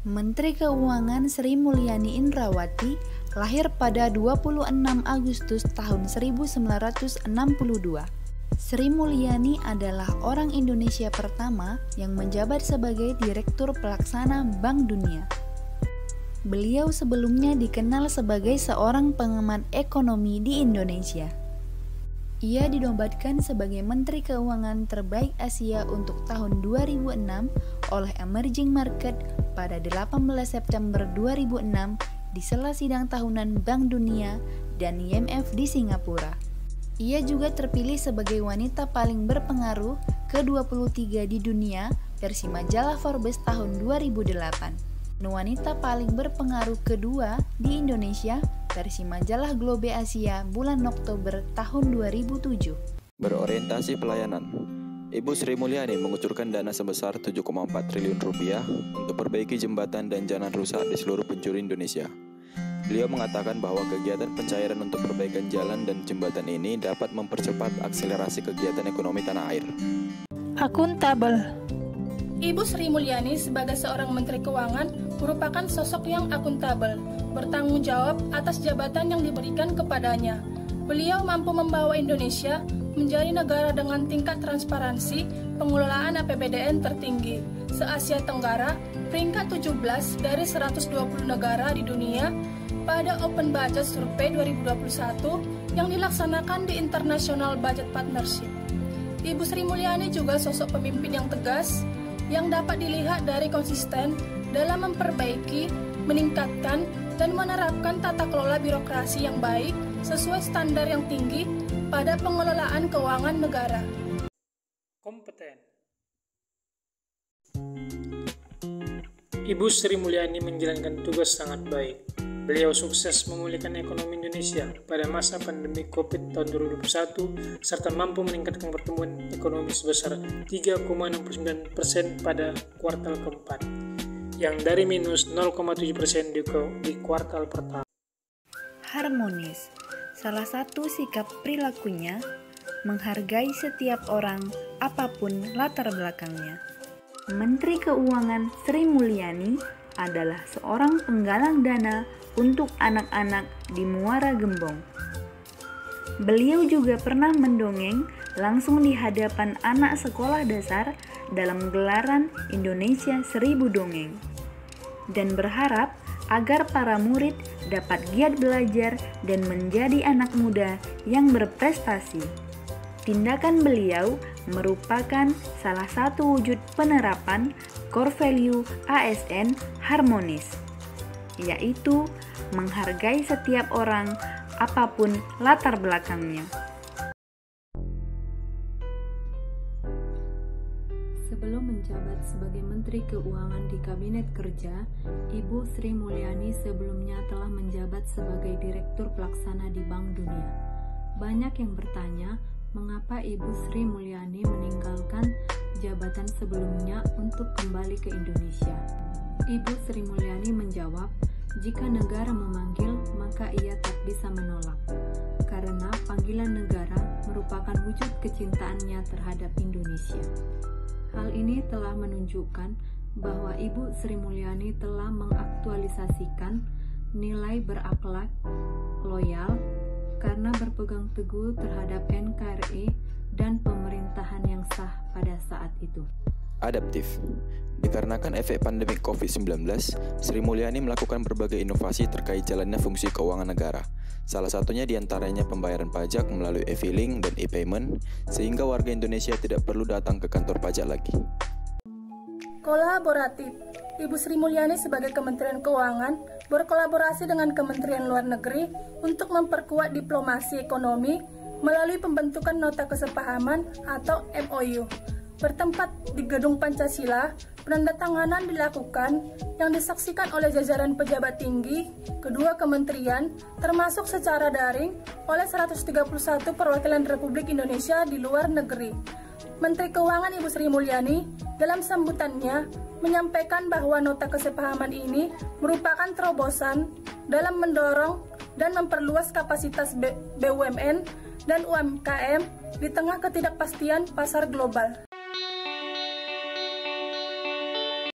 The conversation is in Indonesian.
Menteri Keuangan Sri Mulyani Indrawati lahir pada 26 Agustus tahun 1962. Sri Mulyani adalah orang Indonesia pertama yang menjabat sebagai Direktur Pelaksana Bank Dunia. Beliau sebelumnya dikenal sebagai seorang pengamat ekonomi di Indonesia. Ia dinobatkan sebagai Menteri Keuangan terbaik Asia untuk tahun 2006 oleh Emerging Market pada 18 September 2006 di sela sidang tahunan Bank Dunia dan IMF di Singapura. Ia juga terpilih sebagai wanita paling berpengaruh ke-23 di dunia versi majalah Forbes tahun 2008. Wanita paling berpengaruh kedua di Indonesia versi majalah Globe Asia bulan Oktober tahun 2007. Berorientasi pelayanan. Ibu Sri Mulyani mengucurkan dana sebesar 7,4 triliun rupiah untuk perbaiki jembatan dan jalan rusak di seluruh penjuru Indonesia. Beliau mengatakan bahwa kegiatan pencairan untuk perbaikan jalan dan jembatan ini dapat mempercepat akselerasi kegiatan ekonomi tanah air. Akuntabel. Ibu Sri Mulyani sebagai seorang Menteri Keuangan merupakan sosok yang akuntabel, bertanggung jawab atas jabatan yang diberikan kepadanya. Beliau mampu membawa Indonesia menjadi negara dengan tingkat transparansi pengelolaan APBDN tertinggi se-Asia Tenggara, peringkat 17 dari 120 negara di dunia pada Open Budget Survey 2021 yang dilaksanakan di International Budget Partnership. Ibu Sri Mulyani juga sosok pemimpin yang tegas, yang dapat dilihat dari konsisten dalam memperbaiki, meningkatkan, dan menerapkan tata kelola birokrasi yang baik sesuai standar yang tinggi pada pengelolaan keuangan negara. Kompeten. Ibu Sri Mulyani menjalankan tugas sangat baik. Beliau sukses memulihkan ekonomi Indonesia pada masa pandemi COVID tahun 2021 serta mampu meningkatkan pertumbuhan ekonomi sebesar 3,69% pada kuartal keempat, yang dari minus 0,7% di kuartal pertama. Harmonis. Salah satu sikap perilakunya menghargai setiap orang apapun latar belakangnya. Menteri Keuangan Sri Mulyani adalah seorang penggalang dana untuk anak-anak di Muara Gembong. Beliau juga pernah mendongeng langsung di hadapan anak sekolah dasar dalam gelaran Indonesia 1000 Dongeng, dan berharap agar para murid dapat giat belajar dan menjadi anak muda yang berprestasi. Tindakan beliau merupakan salah satu wujud penerapan core value ASN harmonis, yaitu menghargai setiap orang apapun latar belakangnya. Sebelum menjabat sebagai Menteri Keuangan di Kabinet Kerja, Ibu Sri Mulyani sebelumnya telah menjabat sebagai Direktur Pelaksana di Bank Dunia. Banyak yang bertanya, mengapa Ibu Sri Mulyani meninggalkan jabatan sebelumnya untuk kembali ke Indonesia? Ibu Sri Mulyani menjawab, jika negara memanggil, maka ia tak bisa menolak, karena panggilan negara merupakan wujud kecintaannya terhadap Indonesia. Hal ini telah menunjukkan bahwa Ibu Sri Mulyani telah mengaktualisasikan nilai berakhlak, loyal, karena berpegang teguh terhadap NKRI dan pemerintahan yang sah pada saat itu. Adaptif. Dikarenakan efek pandemi COVID-19, Sri Mulyani melakukan berbagai inovasi terkait jalannya fungsi keuangan negara. Salah satunya diantaranya pembayaran pajak melalui e-filing dan e-payment, sehingga warga Indonesia tidak perlu datang ke kantor pajak lagi. Kolaboratif. Ibu Sri Mulyani sebagai Kementerian Keuangan berkolaborasi dengan Kementerian Luar Negeri untuk memperkuat diplomasi ekonomi melalui pembentukan Nota Kesepahaman atau MOU. Bertempat di Gedung Pancasila, penandatanganan dilakukan yang disaksikan oleh jajaran pejabat tinggi kedua kementerian, termasuk secara daring oleh 131 perwakilan Republik Indonesia di luar negeri. Menteri Keuangan Ibu Sri Mulyani dalam sambutannya menyampaikan bahwa nota kesepahaman ini merupakan terobosan dalam mendorong dan memperluas kapasitas BUMN dan UMKM di tengah ketidakpastian pasar global.